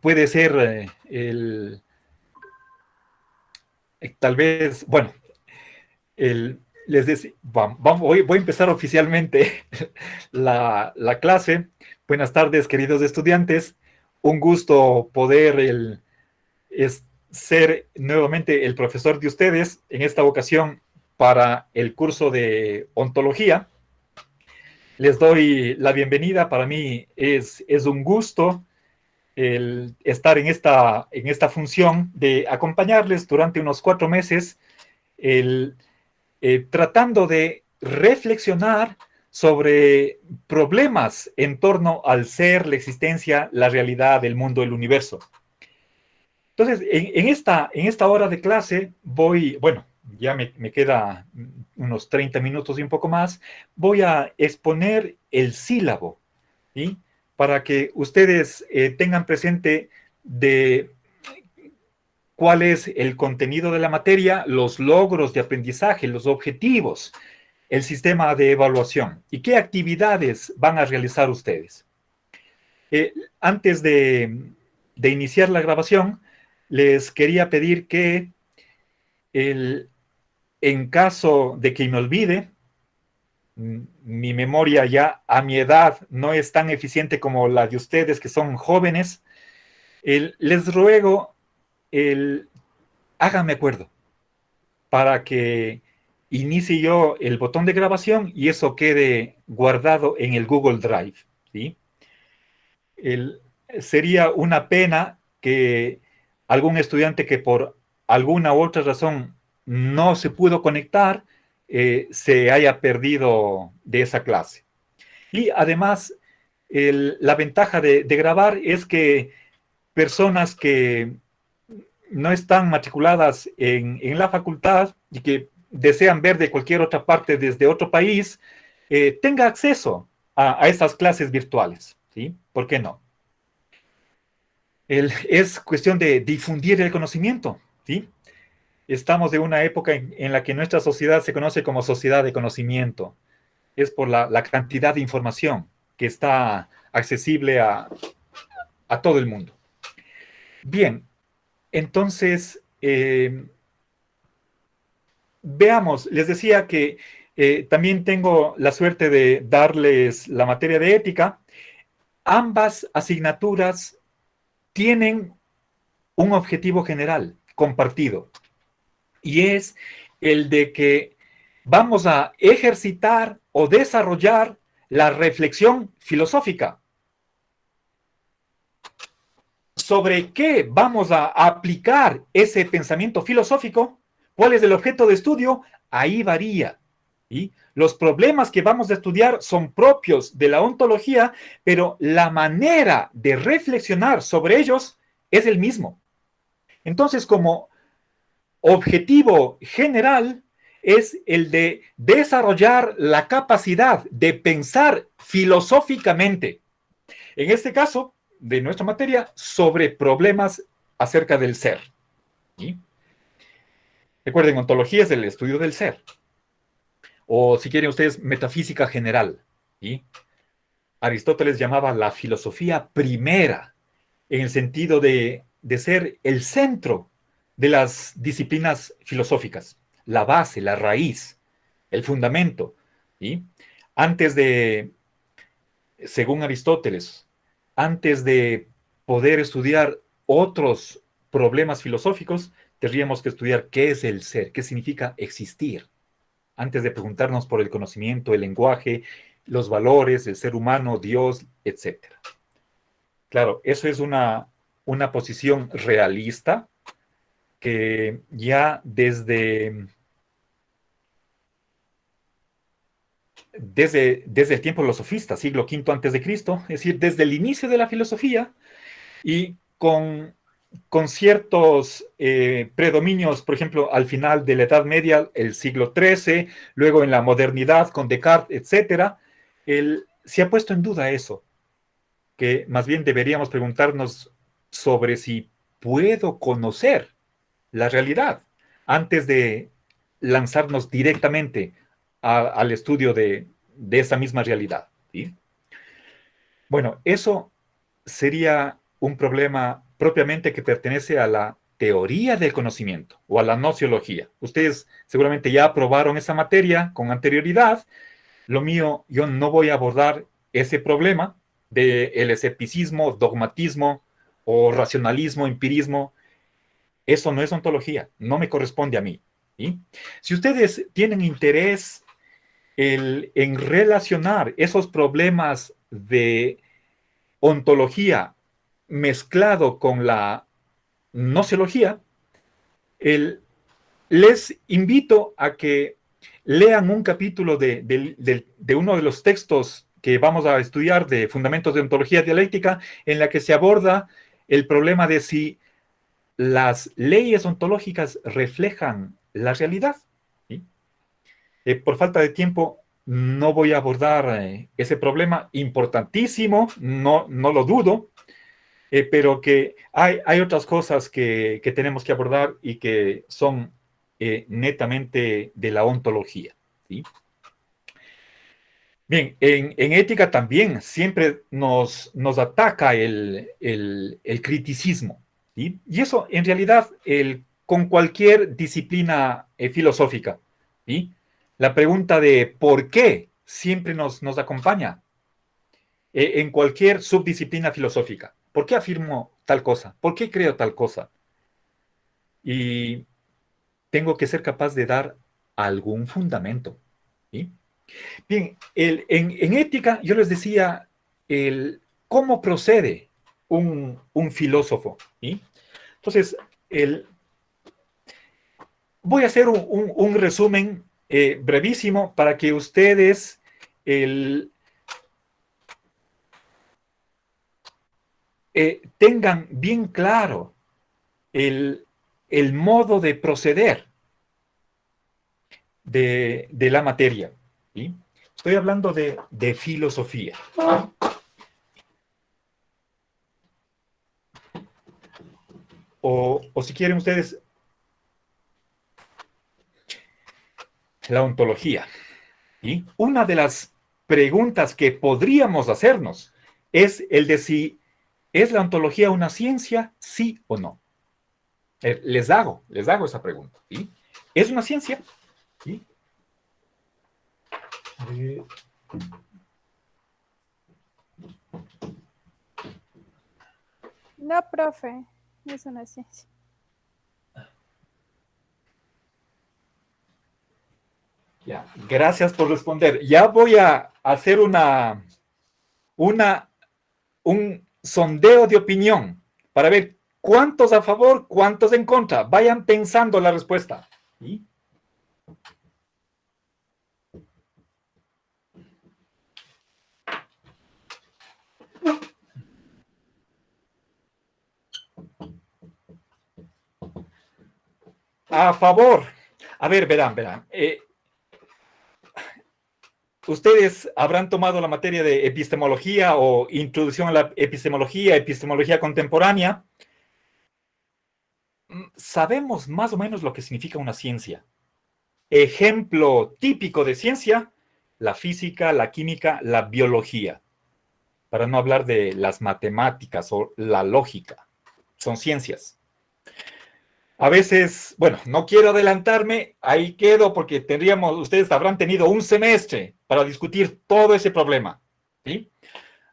puede ser tal vez, bueno, voy a empezar oficialmente la clase. Buenas tardes, queridos estudiantes. Un gusto poder ser nuevamente el profesor de ustedes, en esta ocasión para el curso de ontología. Les doy la bienvenida. Para mí es un gusto el estar en esta función de acompañarles durante unos 4 meses, el, tratando de reflexionar sobre problemas en torno al ser, la existencia, la realidad del mundo, el universo. Entonces, en esta hora de clase bueno, ya me queda unos 30 minutos y un poco más, voy a exponer el sílabo, ¿sí? Para que ustedes tengan presente de cuál es el contenido de la materia, los logros de aprendizaje, los objetivos, el sistema de evaluación y qué actividades van a realizar ustedes. Antes de iniciar la grabación, les quería pedir que en caso de que me olvide, mi memoria ya a mi edad no es tan eficiente como la de ustedes que son jóvenes, les ruego, háganme acuerdo para que inicie yo el botón de grabación y eso quede guardado en el Google Drive, ¿sí? el, Sería una pena que algún estudiante que por alguna u otra razón no se pudo conectar se haya perdido de esa clase. Y además, la ventaja de grabar es que personas que no están matriculadas la facultad y que desean ver de cualquier otra parte desde otro país, tenga acceso a estas clases virtuales, ¿sí? ¿Por qué no? Es cuestión de difundir el conocimiento, ¿sí? Estamos de una época en la que nuestra sociedad se conoce como sociedad de conocimiento. Es por la cantidad de información que está accesible a todo el mundo. Bien, entonces, veamos, les decía que también tengo la suerte de darles la materia de ética. Ambas asignaturas tienen un objetivo general compartido, y es el de que vamos a ejercitar o desarrollar la reflexión filosófica. ¿Sobre qué vamos a aplicar ese pensamiento filosófico? ¿Cuál es el objeto de estudio? Ahí varía. ¿Sí? Los problemas que vamos a estudiar son propios de la ontología, pero la manera de reflexionar sobre ellos es el mismo. Entonces, como objetivo general es el de desarrollar la capacidad de pensar filosóficamente. En este caso, de nuestra materia, sobre problemas acerca del ser. ¿Sí? Recuerden, ontología es el estudio del ser. O si quieren ustedes, metafísica general. ¿Sí? Aristóteles llamaba la filosofía primera, en el sentido de ser el centro de las disciplinas filosóficas, la base, la raíz, el fundamento. ¿Sí? Antes de, según Aristóteles, antes de poder estudiar otros problemas filosóficos, tendríamos que estudiar qué es el ser, qué significa existir, antes de preguntarnos por el conocimiento, el lenguaje, los valores, el ser humano, Dios, etcétera. Claro, eso es una posición realista que ya desde el tiempo de los sofistas, siglo V antes de Cristo, es decir, desde el inicio de la filosofía y con ciertos predominios, por ejemplo, al final de la Edad Media, el siglo XIII, luego en la modernidad con Descartes, etcétera, se ha puesto en duda eso, que más bien deberíamos preguntarnos sobre si puedo conocer la realidad antes de lanzarnos directamente al estudio de esa misma realidad. ¿Sí? Bueno, eso sería un problema propiamente que pertenece a la teoría del conocimiento o a la nociología. Ustedes seguramente ya aprobaron esa materia con anterioridad. Lo mío, yo no voy a abordar ese problema del escepticismo, dogmatismo o racionalismo, empirismo. Eso no es ontología, no me corresponde a mí. ¿Sí? Si ustedes tienen interés en relacionar esos problemas de ontología mezclado con la nociología, les invito a que lean un capítulo de uno de los textos que vamos a estudiar de Fundamentos de Ontología Dialéctica, en la que se aborda el problema de si las leyes ontológicas reflejan la realidad. ¿Sí? Por falta de tiempo, no voy a abordar ese problema importantísimo, no lo dudo, pero que hay otras cosas que tenemos que abordar y que son netamente de la ontología. ¿Sí? Bien, en ética también siempre nos ataca el criticismo. ¿Sí? Y eso, en realidad, con cualquier disciplina filosófica, ¿sí? La pregunta de por qué siempre nos acompaña en cualquier subdisciplina filosófica. ¿Por qué afirmo tal cosa? ¿Por qué creo tal cosa? Y tengo que ser capaz de dar algún fundamento. ¿Sí? Bien, en ética yo les decía cómo procede un filósofo. ¿Sí? Entonces, voy a hacer un resumen brevísimo para que ustedes tengan bien claro el modo de proceder de la materia. ¿Sí? Estoy hablando de filosofía. O si quieren ustedes, la ontología. ¿Sí? Una de las preguntas que podríamos hacernos es el de si es la ontología una ciencia, sí o no. Les hago esa pregunta. ¿Sí? ¿Es una ciencia? ¿Sí? No, profe, no es una ciencia. Ya, gracias por responder. Ya voy a hacer un sondeo de opinión para ver cuántos a favor, cuántos en contra. Vayan pensando la respuesta. ¿Sí? A favor. A ver, verán. Ustedes habrán tomado la materia de epistemología o introducción a la epistemología contemporánea. Sabemos más o menos lo que significa una ciencia. Ejemplo típico de ciencia, la física, la química, la biología. Para no hablar de las matemáticas o la lógica. Son ciencias. A veces, bueno, no quiero adelantarme, ahí quedo porque ustedes habrán tenido un semestre para discutir todo ese problema. ¿Sí?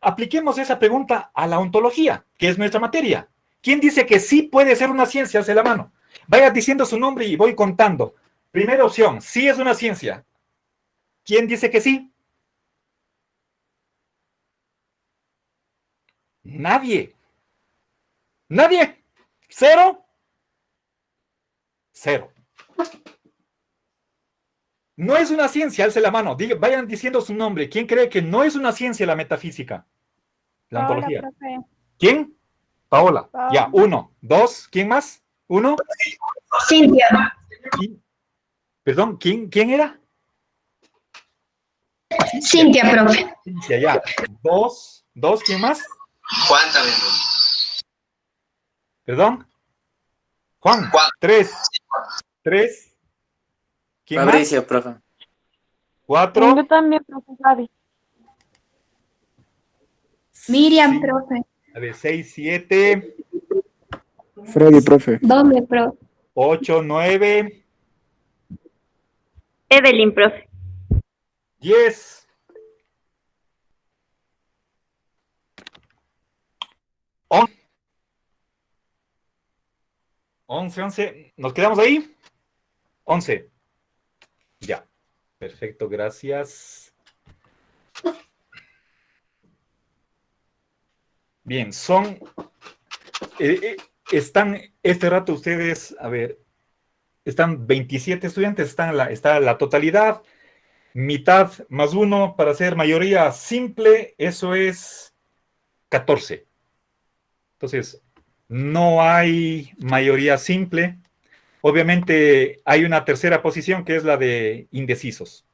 Apliquemos esa pregunta a la ontología, que es nuestra materia. ¿Quién dice que sí puede ser una ciencia? Hace la mano. Vaya diciendo su nombre y voy contando. Primera opción, sí es una ciencia. ¿Quién dice que sí? Nadie. ¿Nadie? ¿Cero? Cero. No es una ciencia, alce la mano. Vayan diciendo su nombre. ¿Quién cree que no es una ciencia la metafísica? La Paola, ontología. profe. ¿Quién? Paola. Paola. Ya, 1, 2. ¿Quién más? 1. Cintia. Perdón, ¿quién era? Cintia, profe. Cintia, ya. 2. ¿Quién más? Juan también. Perdón. Juan. 3. ¿Quién Fabricio, más? profe. 4. Yo también, profe Fabi. Miriam, profe. A ver, 6, 7. Freddy, profe. Doble, profe. 8, 9, Evelyn, profe. 10, 11, 11. ¿Nos quedamos ahí? 11. Ya. Perfecto, gracias. Bien, están este rato ustedes, a ver, están 27 estudiantes, está la totalidad, mitad más uno para hacer mayoría simple, eso es 14. Entonces, no hay mayoría simple. Obviamente hay una tercera posición que es la de indecisos.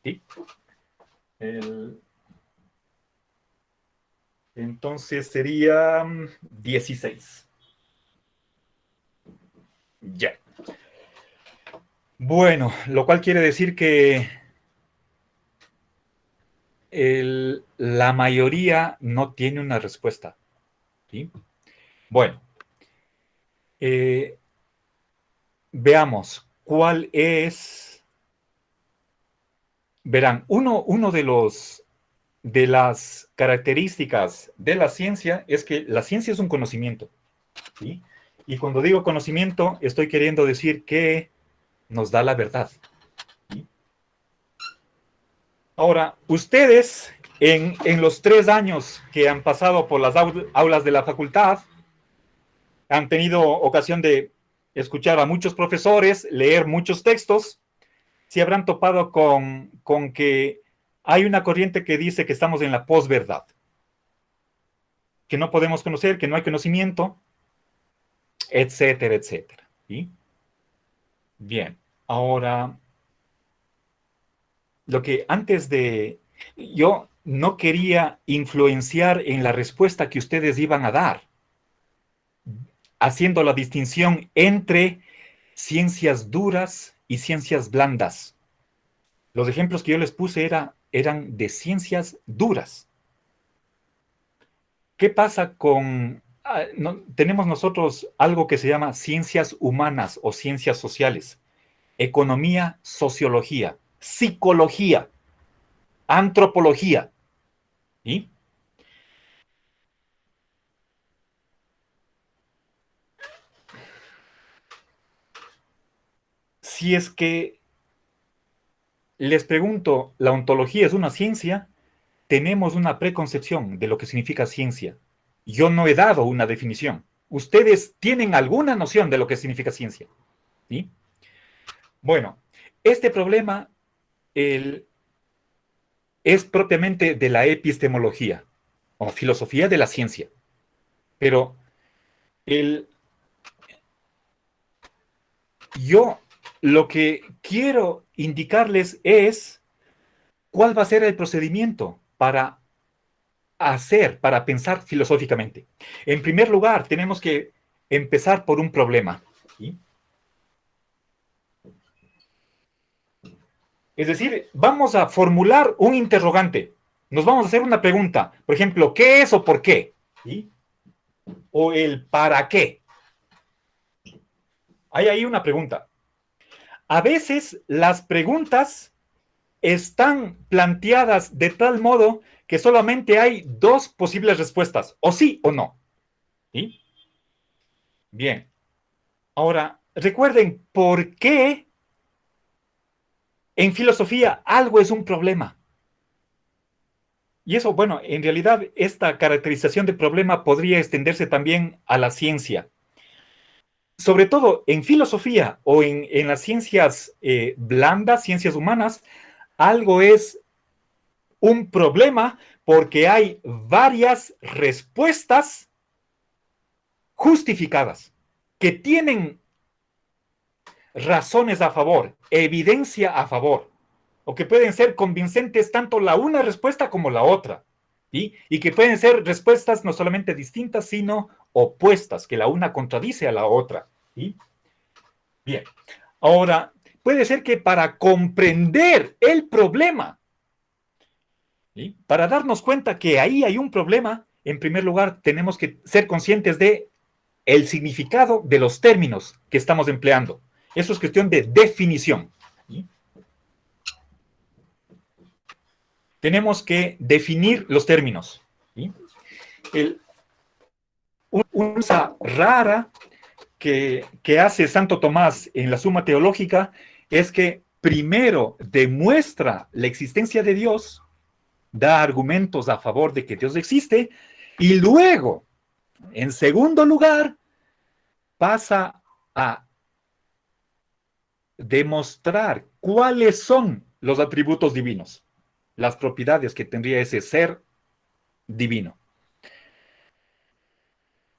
¿Sí? Entonces sería 16. Ya. Bueno, lo cual quiere decir que la mayoría no tiene una respuesta. ¿Sí? Bueno, veamos cuál es. Verán, uno de las características de la ciencia es que la ciencia es un conocimiento. ¿Sí? Y cuando digo conocimiento, estoy queriendo decir que nos da la verdad. ¿Sí? Ahora, ustedes, en los 3 años que han pasado por las aulas de la facultad, han tenido ocasión de escuchar a muchos profesores, leer muchos textos, se habrán topado con que hay una corriente que dice que estamos en la posverdad, que no podemos conocer, que no hay conocimiento, etcétera, etcétera. ¿Sí? Bien, ahora, lo que antes de... Yo no quería influenciar en la respuesta que ustedes iban a dar, haciendo la distinción entre ciencias duras y ciencias blandas. Los ejemplos que yo les puse eran de ciencias duras. ¿Qué pasa con... tenemos nosotros algo que se llama ciencias humanas o ciencias sociales? Economía, sociología, psicología, antropología. ¿Sí? Si es que les pregunto, ¿la ontología es una ciencia? Tenemos una preconcepción de lo que significa ciencia. Yo no he dado una definición. ¿Ustedes tienen alguna noción de lo que significa ciencia? ¿Sí? Bueno, este problema es propiamente de la epistemología o filosofía de la ciencia. Pero yo lo que quiero indicarles es cuál va a ser el procedimiento para pensar filosóficamente. En primer lugar, tenemos que empezar por un problema. ¿Sí? Es decir, vamos a formular un interrogante. Nos vamos a hacer una pregunta. Por ejemplo, ¿qué es o por qué? ¿Sí? O el para qué. Hay ahí una pregunta. A veces las preguntas están planteadas de tal modo que solamente hay 2 posibles respuestas, o sí o no. ¿Sí? Bien. Ahora, recuerden por qué en filosofía algo es un problema. Y eso, bueno, en realidad esta caracterización de problema podría extenderse también a la ciencia. Sobre todo en filosofía o en las ciencias blandas, ciencias humanas, algo es un problema porque hay varias respuestas justificadas que tienen razones a favor, evidencia a favor, o que pueden ser convincentes tanto la una respuesta como la otra, ¿sí? Y que pueden ser respuestas no solamente distintas, sino opuestas, que la una contradice a la otra, ¿sí? Bien, ahora, puede ser que para comprender el problema, ¿sí? Para darnos cuenta que ahí hay un problema, en primer lugar, tenemos que ser conscientes de el significado de los términos que estamos empleando. Eso es cuestión de definición. ¿Sí? Tenemos que definir los términos. ¿Sí? Una cosa rara que hace Santo Tomás en la Suma Teológica es que primero demuestra la existencia de Dios, da argumentos a favor de que Dios existe, y luego, en segundo lugar, pasa a demostrar cuáles son los atributos divinos, las propiedades que tendría ese ser divino.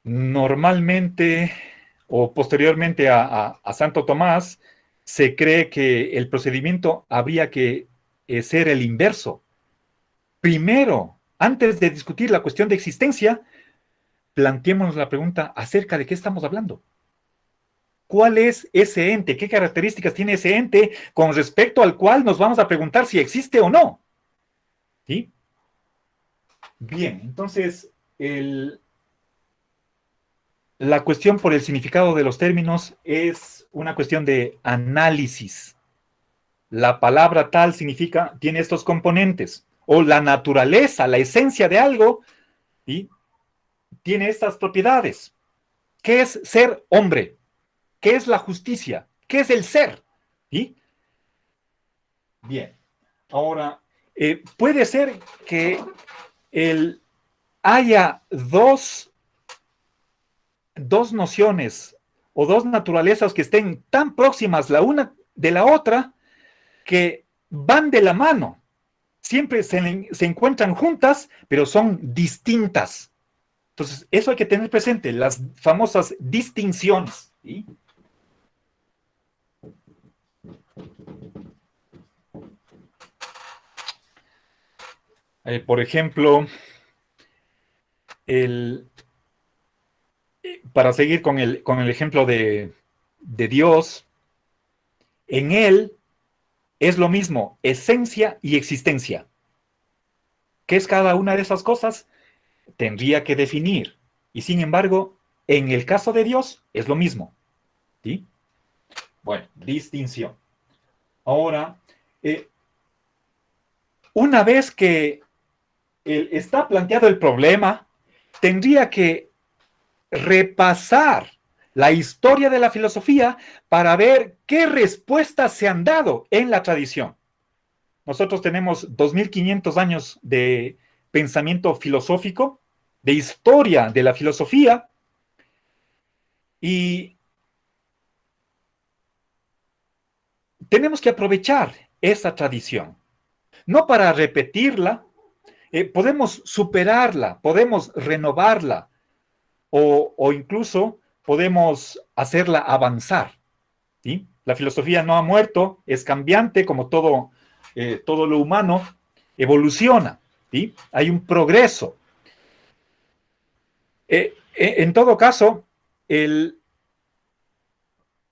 Normalmente, o posteriormente a Santo Tomás, se cree que el procedimiento habría que ser el inverso. Primero, antes de discutir la cuestión de existencia, planteémonos la pregunta acerca de qué estamos hablando. ¿Cuál es ese ente? ¿Qué características tiene ese ente con respecto al cual nos vamos a preguntar si existe o no? ¿Sí? Bien, entonces, la cuestión por el significado de los términos es una cuestión de análisis. La palabra tal significa, tiene estos componentes, o la naturaleza, la esencia de algo, ¿sí? Tiene estas propiedades. ¿Qué es ser hombre? ¿Qué es la justicia? ¿Qué es el ser? ¿Sí? Bien. Ahora, puede ser que haya dos nociones o dos naturalezas que estén tan próximas la una de la otra que van de la mano. Siempre se encuentran juntas, pero son distintas. Entonces, eso hay que tener presente, las famosas distinciones. ¿Sí? Por ejemplo, para seguir con el ejemplo de Dios, en Él es lo mismo esencia y existencia. ¿Qué es cada una de esas cosas? Tendría que definir. Y sin embargo, en el caso de Dios es lo mismo. ¿Sí? Bueno, distinción. Ahora, una vez que está planteado el problema, tendría que repasar la historia de la filosofía para ver qué respuestas se han dado en la tradición. Nosotros tenemos 2500 años de pensamiento filosófico, de historia de la filosofía, y tenemos que aprovechar esa tradición, no para repetirla, podemos superarla, podemos renovarla, o incluso podemos hacerla avanzar. ¿Sí? La filosofía no ha muerto, es cambiante como todo lo humano, evoluciona. ¿Sí? Hay un progreso. En todo caso,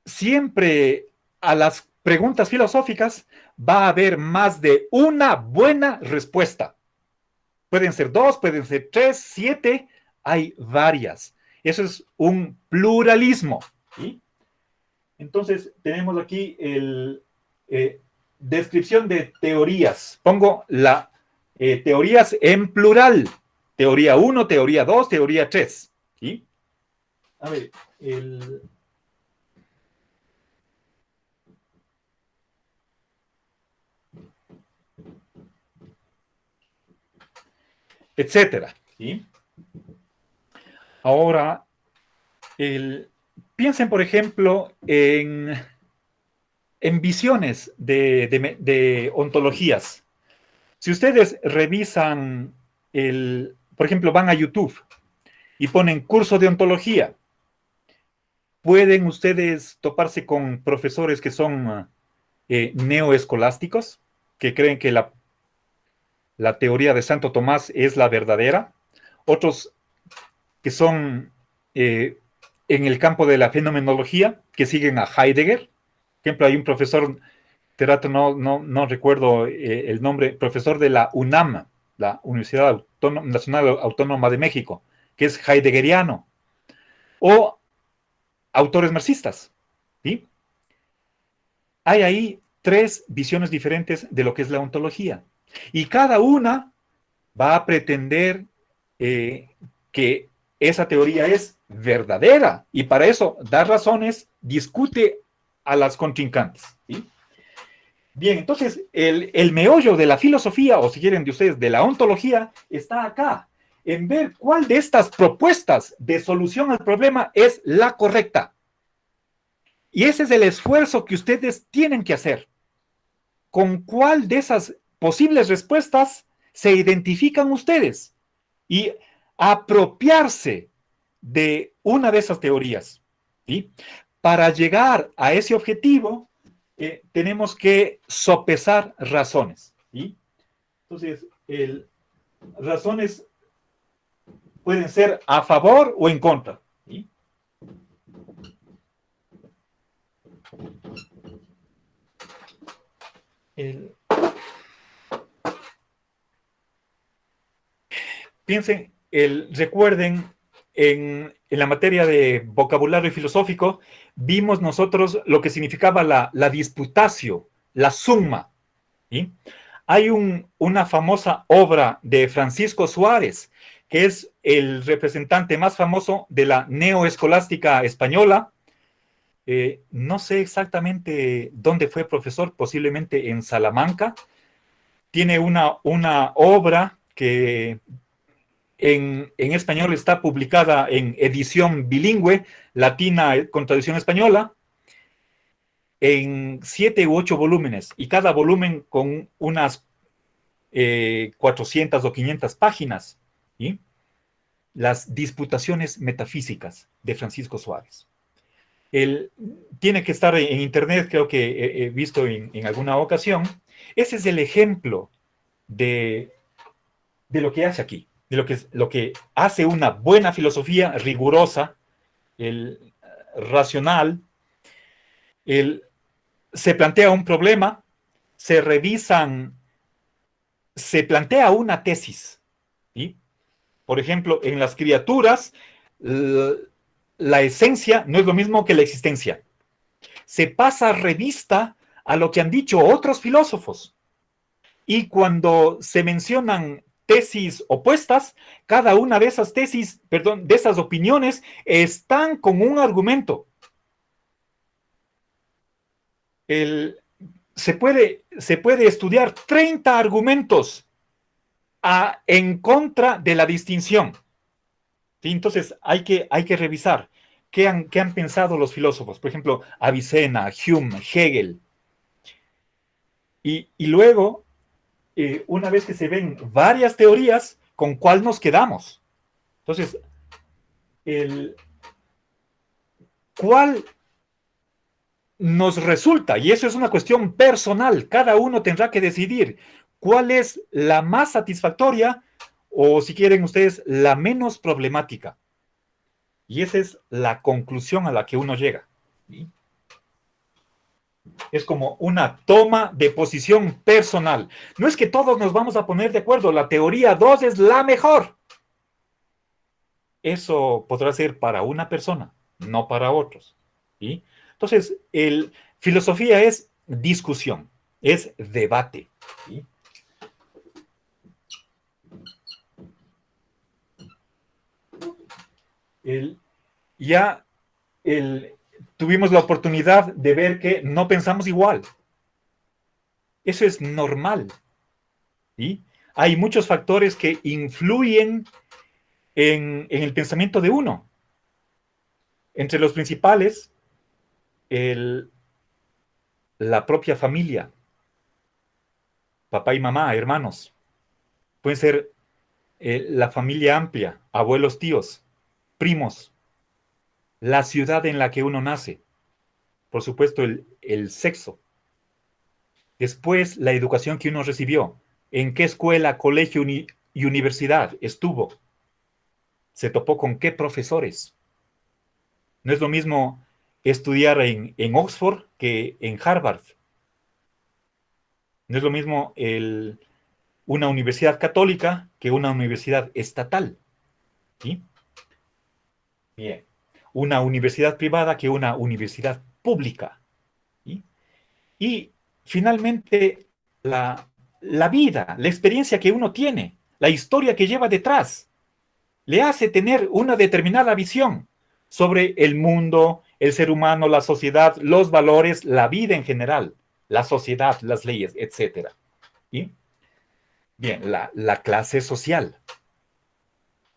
siempre a las preguntas filosóficas va a haber más de una buena respuesta. Pueden ser 2, pueden ser 3, 7, hay varias. Eso es un pluralismo. ¿Sí? Entonces, tenemos aquí descripción de teorías. Pongo teorías en plural. Teoría 1, teoría 2, teoría 3. ¿Sí? A ver, etcétera. ¿Sí? Ahora, piensen, por ejemplo, en visiones de ontologías. Si ustedes revisan, por ejemplo, van a YouTube y ponen curso de ontología, pueden ustedes toparse con profesores que son neoescolásticos, que creen que la teoría de Santo Tomás es la verdadera, otros que son en el campo de la fenomenología, que siguen a Heidegger. Por ejemplo, hay un profesor, no recuerdo el nombre, profesor de la UNAM, la Universidad Nacional Autónoma de México, que es heideggeriano. O autores marxistas. ¿Sí? Hay ahí tres visiones diferentes de lo que es la ontología. Y cada una va a pretender que esa teoría es verdadera. Y para eso da razones, discute a las contrincantes. ¿Sí? Bien, entonces el meollo de la filosofía, o si quieren de ustedes, de la ontología, está acá, en ver cuál de estas propuestas de solución al problema es la correcta. Y ese es el esfuerzo que ustedes tienen que hacer. ¿Con cuál de esas posibles respuestas se identifican ustedes? Y apropiarse de una de esas teorías. ¿Sí? Para llegar a ese objetivo, tenemos que sopesar razones. ¿Sí? Entonces, razones pueden ser a favor o en contra. ¿Sí? Piensen, recuerden, en la materia de vocabulario filosófico, vimos nosotros lo que significaba la disputatio, la summa. ¿Sí? Hay una famosa obra de Francisco Suárez, que es el representante más famoso de la neoescolástica española. No sé exactamente dónde fue profesor, posiblemente en Salamanca. Tiene una obra que en español está publicada en edición bilingüe, latina con traducción española, en 7 u 8 volúmenes, y cada volumen con unas 400 o 500 páginas. ¿Sí? Las disputaciones metafísicas de Francisco Suárez. Tiene que estar en internet, creo que he visto en alguna ocasión. Ese es el ejemplo de lo que hace aquí, de lo que hace una buena filosofía rigurosa, racional. Se plantea un problema, se revisan, se plantea una tesis. ¿Sí? Por ejemplo, en las criaturas, la esencia no es lo mismo que la existencia. Se pasa revista a lo que han dicho otros filósofos. Y cuando se mencionan tesis opuestas, cada una de esas tesis, perdón, de esas opiniones, están con un argumento. Se puede estudiar 30 argumentos en contra de la distinción. ¿Sí? Entonces hay que revisar qué han pensado los filósofos. Por ejemplo, Avicena, Hume, Hegel. Y luego, una vez que se ven varias teorías, ¿con cuál nos quedamos? Entonces, ¿cuál nos resulta? Y eso es una cuestión personal. Cada uno tendrá que decidir cuál es la más satisfactoria o, si quieren ustedes, la menos problemática. Y esa es la conclusión a la que uno llega. ¿Sí? Es como una toma de posición personal. No es que todos nos vamos a poner de acuerdo, la teoría 2 es la mejor. Eso podrá ser para una persona, no para otros. ¿Sí? Entonces, filosofía es discusión, es debate. ¿Sí? Ya tuvimos la oportunidad de ver que no pensamos igual. Eso es normal. ¿Sí? Hay muchos factores que influyen en el pensamiento de uno. Entre los principales, la propia familia, papá y mamá, hermanos. Pueden ser la familia amplia, abuelos, tíos, primos, la ciudad en la que uno nace, por supuesto el sexo. Después, la educación que uno recibió, en qué escuela, colegio y universidad estuvo, se topó con qué profesores. No es lo mismo estudiar en Oxford que en Harvard. No es lo mismo una universidad católica que una universidad estatal. ¿Sí? Bien. una universidad privada que una universidad pública. ¿Sí? Y finalmente, la vida, la experiencia que uno tiene, la historia que lleva detrás, le hace tener una determinada visión sobre el mundo, el ser humano, la sociedad, los valores, la vida en general, la sociedad, las leyes, etc. ¿Sí? Bien, la clase social.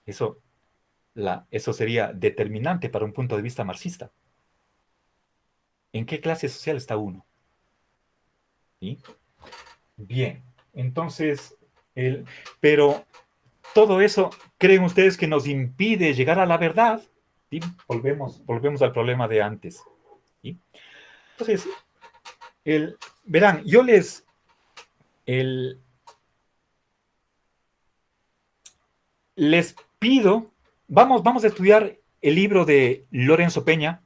Eso, eso sería determinante para un punto de vista marxista. ¿En qué clase social está uno? ¿Sí? Bien, entonces, pero todo eso, ¿creen ustedes que nos impide llegar a la verdad? ¿Sí? Volvemos al problema de antes. ¿Sí? Entonces, verán, yo el, les pido, vamos a estudiar el libro de Lorenzo Peña.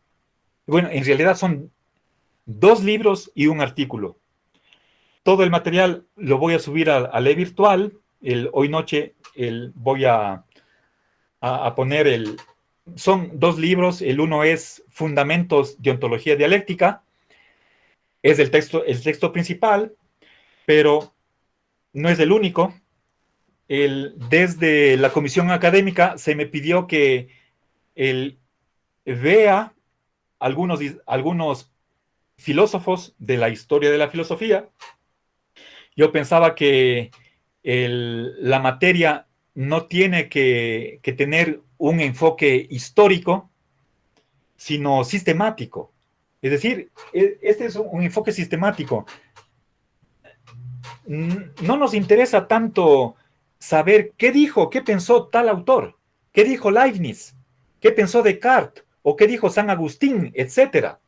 Bueno, en realidad son 2 libros y un artículo. Todo el material lo voy a subir a la virtual. Hoy noche voy a poner son 2 libros. El uno es Fundamentos de Ontología Dialéctica. Es el texto principal, pero no es el único. Desde la comisión académica se me pidió que vea algunos filósofos de la historia de la filosofía. Yo pensaba que la materia no tiene que tener un enfoque histórico, sino sistemático. Es decir, este es un enfoque sistemático. No nos interesa tanto saber qué dijo, qué pensó tal autor, qué dijo Leibniz, qué pensó Descartes, o qué dijo San Agustín, etcétera.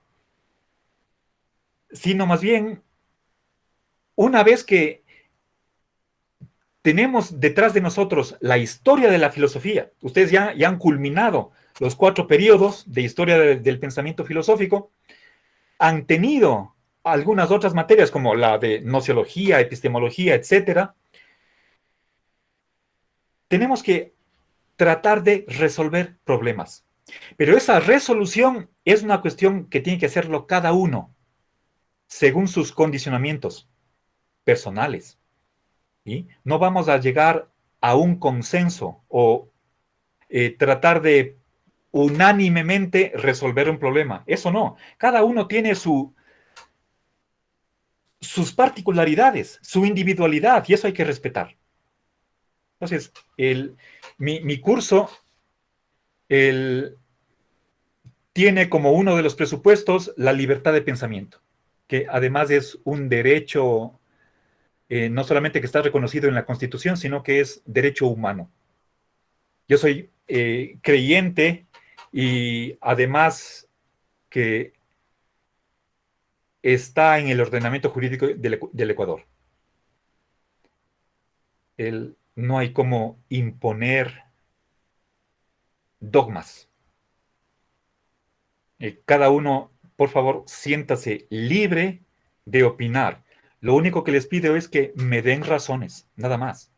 Sino más bien, una vez que tenemos detrás de nosotros la historia de la filosofía, ustedes ya han culminado los 4 periodos de historia del pensamiento filosófico, han tenido algunas otras materias como la de nociología, epistemología, etcétera. Tenemos que tratar de resolver problemas. Pero esa resolución es una cuestión que tiene que hacerlo cada uno según sus condicionamientos personales. ¿Sí? No vamos a llegar a un consenso o tratar de unánimemente resolver un problema. Eso no. Cada uno tiene sus particularidades, su individualidad, y eso hay que respetar. Entonces, mi curso tiene como uno de los presupuestos la libertad de pensamiento, que además es un derecho, no solamente que está reconocido en la Constitución, sino que es derecho humano. Yo soy creyente y además que está en el ordenamiento jurídico del Ecuador. No hay como imponer dogmas. Cada uno, por favor, siéntase libre de opinar. Lo único que les pido es que me den razones, nada más.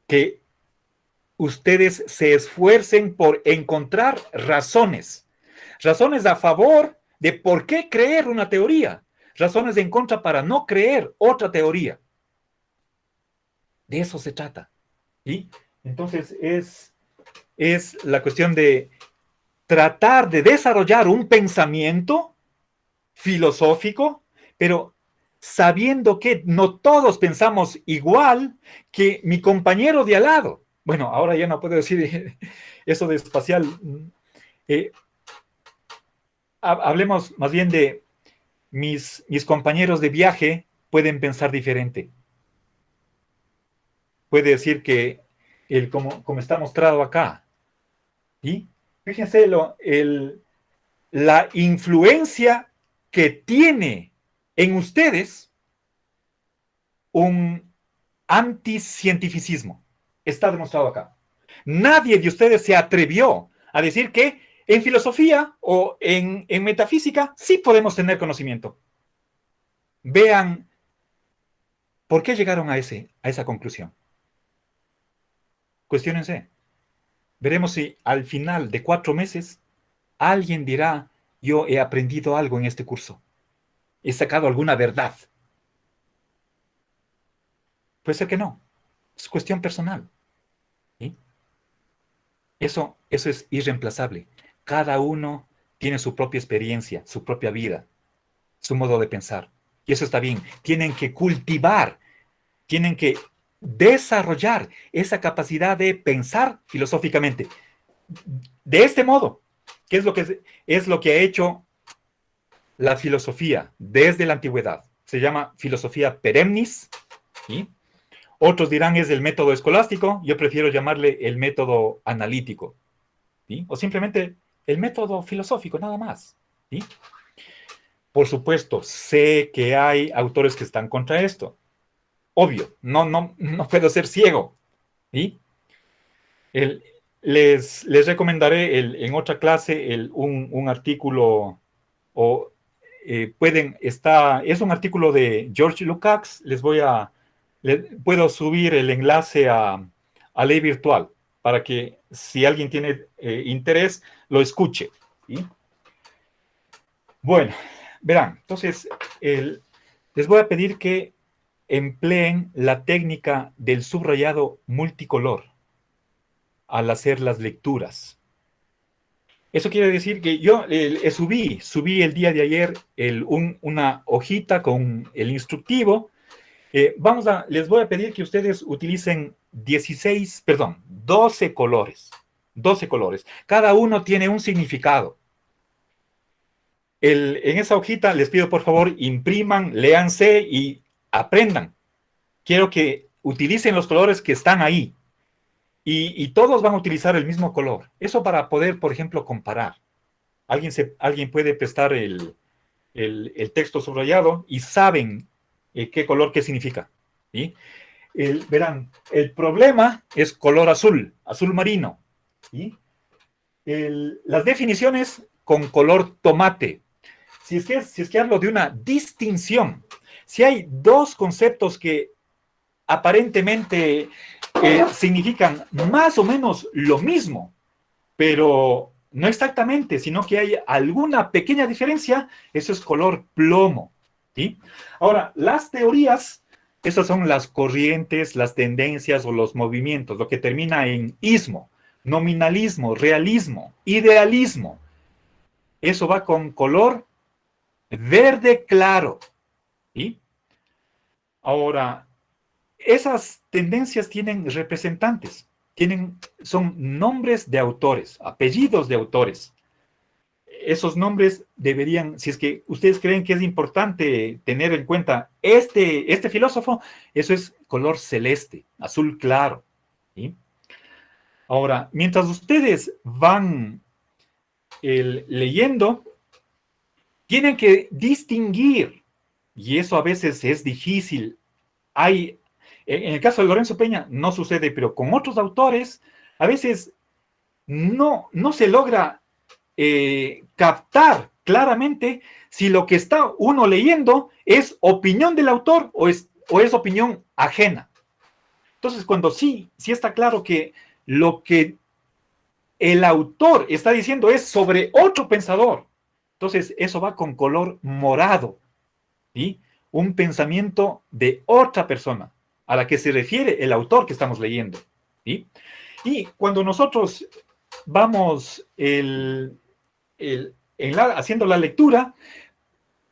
Que ustedes se esfuercen por encontrar razones. Razones a favor de por qué creer una teoría. Razones en contra para no creer otra teoría. De eso se trata. ¿Sí? Entonces es la cuestión de tratar de desarrollar un pensamiento filosófico, pero sabiendo que no todos pensamos igual que mi compañero de al lado. Bueno, ahora ya no puedo decir eso de espacial. Hablemos más bien de mis compañeros de viaje pueden pensar diferente. Puede decir que como está mostrado acá. ¿Sí? Fíjense la influencia que tiene en ustedes un anticientificismo. Está demostrado acá. Nadie de ustedes se atrevió a decir que en filosofía o en metafísica sí podemos tener conocimiento. Vean por qué llegaron a esa conclusión. Cuestiónense. Veremos si al final de 4 meses alguien dirá, yo he aprendido algo en este curso. He sacado alguna verdad. Puede ser que no. Es cuestión personal. ¿Sí? Eso es irreemplazable. Cada uno tiene su propia experiencia, su propia vida, su modo de pensar. Y eso está bien. Tienen que cultivar, tienen que desarrollar esa capacidad de pensar filosóficamente. De este modo, ¿qué es lo que ha hecho la filosofía desde la antigüedad? Se llama filosofía perennis, ¿sí? Otros dirán es el método escolástico, yo prefiero llamarle el método analítico, ¿sí? O simplemente el método filosófico, nada más, ¿sí? Por supuesto, sé que hay autores que están contra esto. Obvio, no puedo ser ciego, ¿sí? El, les recomendaré en otra clase un artículo, o es un artículo de George Lukács, puedo subir el enlace a Ley Virtual para que si alguien tiene interés, lo escuche, ¿sí? Bueno, verán, entonces les voy a pedir que empleen la técnica del subrayado multicolor al hacer las lecturas. Eso quiere decir que yo subí el día de ayer una hojita con el instructivo. Les voy a pedir que ustedes utilicen 12 colores. 12 colores. Cada uno tiene un significado. En esa hojita les pido por favor impriman, léanse y aprendan. Quiero que utilicen los colores que están ahí. Y todos van a utilizar el mismo color. Eso para poder, por ejemplo, comparar. Alguien puede prestar el texto subrayado y saben qué color, qué significa. ¿Sí? Verán, el problema es color azul, azul marino. ¿Sí? Las definiciones con color tomate. Si es que hablo de una distinción, si hay dos conceptos que aparentemente significan más o menos lo mismo, pero no exactamente, sino que hay alguna pequeña diferencia, eso es color plomo. ¿Sí? Ahora, las teorías, esas son las corrientes, las tendencias o los movimientos, lo que termina en ismo, nominalismo, realismo, idealismo. Eso va con color verde claro. ¿Sí? Ahora, esas tendencias tienen representantes, son nombres de autores, apellidos de autores. Esos nombres deberían, si es que ustedes creen que es importante tener en cuenta este filósofo, eso es color celeste, azul claro. ¿Sí? Ahora, mientras ustedes van leyendo, tienen que distinguir, y eso a veces es difícil. En el caso de Lorenzo Peña no sucede, pero con otros autores a veces no se logra captar claramente si lo que está uno leyendo es opinión del autor o es opinión ajena. Entonces, cuando sí está claro que lo que el autor está diciendo es sobre otro pensador, entonces eso va con color morado, ¿sí? Un pensamiento de otra persona a la que se refiere el autor que estamos leyendo, ¿sí? Y cuando nosotros vamos haciendo la lectura,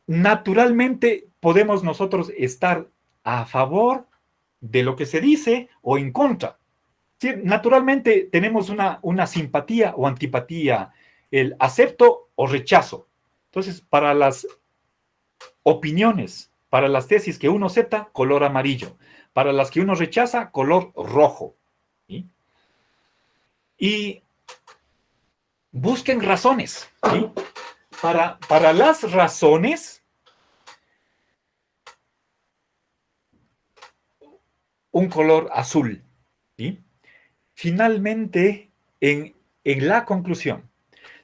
naturalmente podemos nosotros estar a favor de lo que se dice o en contra. ¿Sí? Naturalmente tenemos una simpatía o antipatía, el acepto o rechazo. Entonces, para las opiniones, para las tesis que uno acepta, color amarillo. Para las que uno rechaza, color rojo. ¿Sí? Y busquen razones. ¿Sí? Para las razones, un color azul. ¿Sí? Finalmente, en la conclusión,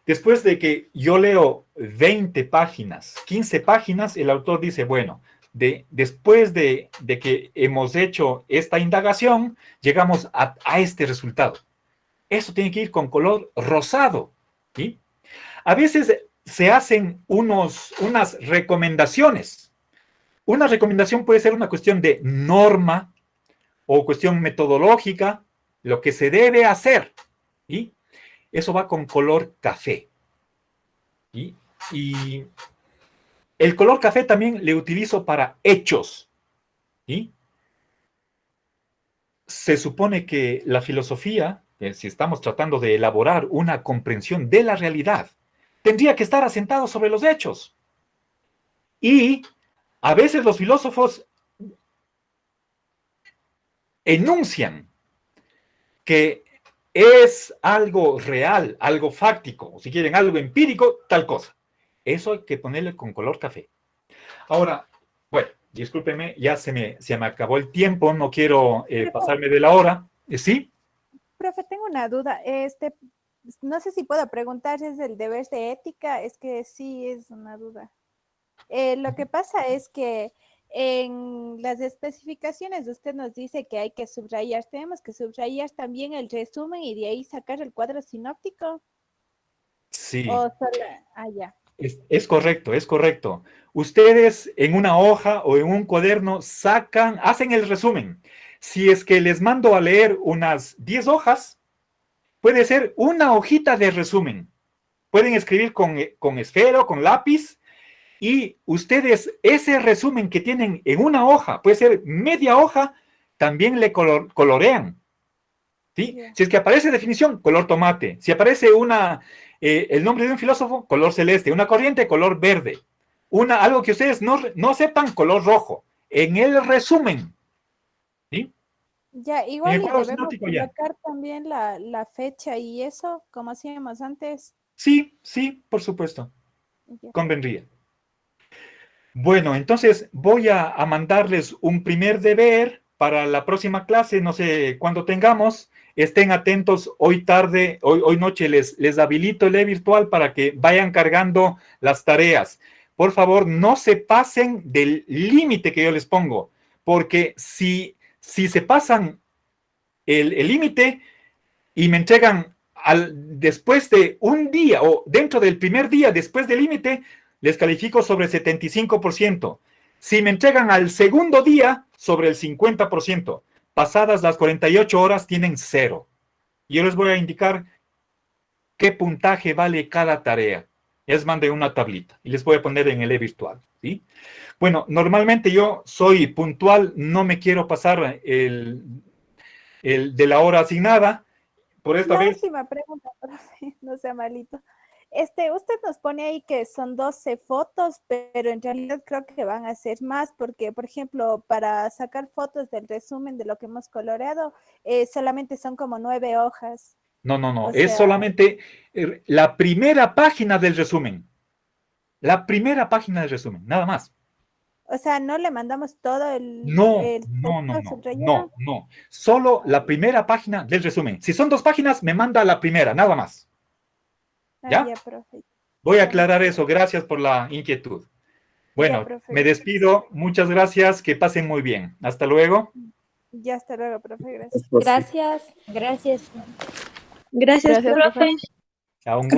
después de que yo leo 20 páginas, 15 páginas, el autor dice, bueno, después de que hemos hecho esta indagación, llegamos a este resultado. Eso tiene que ir con color rosado, ¿sí? A veces se hacen unas recomendaciones. Una recomendación puede ser una cuestión de norma o cuestión metodológica, lo que se debe hacer, ¿sí? Eso va con color café, ¿sí? Y el color café también le utilizo para hechos, ¿sí? Se supone que la filosofía, si estamos tratando de elaborar una comprensión de la realidad, tendría que estar asentado sobre los hechos. Y a veces los filósofos enuncian que es algo real, algo fáctico, o si quieren algo empírico, tal cosa. Eso hay que ponerle con color café. Ahora, bueno, discúlpeme, ya se me acabó el tiempo, no quiero pasarme de la hora. ¿Sí? Profe, tengo una duda. No sé si puedo preguntar si es el deber de ética, es que sí es una duda. Lo que pasa es que en las especificaciones usted nos dice que hay que subrayar, tenemos que subrayar también el resumen y de ahí sacar el cuadro sinóptico. Sí. O solo, ya. Es correcto, es correcto. Ustedes en una hoja o en un cuaderno hacen el resumen. Si es que les mando a leer unas 10 hojas, puede ser una hojita de resumen. Pueden escribir con esfero, con lápiz, y ustedes ese resumen que tienen en una hoja, puede ser media hoja, también le colorean. ¿Sí? Yeah. Si es que aparece definición, color tomate. Si aparece el nombre de un filósofo, color celeste. Una corriente, color verde. Algo que ustedes no sepan, color rojo. En el resumen. ¿Sí? Ya, En igual el y cuadro debemos sinóptico ya. colocar también la fecha y eso, como hacíamos antes. Sí, sí, por supuesto. Ya. Convendría. Bueno, entonces voy a mandarles un primer deber para la próxima clase, no sé cuándo tengamos. Estén atentos, hoy tarde, hoy noche les habilito el virtual para que vayan cargando las tareas. Por favor, no se pasen del límite que yo les pongo, porque si se pasan el límite y me entregan después de un día o dentro del primer día después del límite, les califico sobre el 75%. Si me entregan al segundo día, sobre el 50%. Pasadas las 48 horas, tienen 0. Yo les voy a indicar qué puntaje vale cada tarea. Les mandé una tablita y les voy a poner en el virtual, ¿sí? Bueno, normalmente yo soy puntual, no me quiero pasar el de la hora asignada. Por esta La vez. última pregunta, profe, no sea malito. Usted nos pone ahí que son 12 fotos, pero en realidad creo que van a ser más porque, por ejemplo, para sacar fotos del resumen de lo que hemos coloreado, solamente son como 9 hojas. No, es solamente la primera página del resumen. La primera página del resumen, nada más. O sea, no le mandamos todo No. subrayado. Solo la primera página del resumen. Si son 2 páginas, me manda la primera, nada más. ¿Ya? Ya, profe. Voy a aclarar eso. Gracias por la inquietud. Bueno, Ya, profe, me despido. Muchas gracias. Que pasen muy bien. Hasta luego. Ya, hasta luego, profe. Gracias. Gracias. Gracias. Gracias, profe. A un gusto.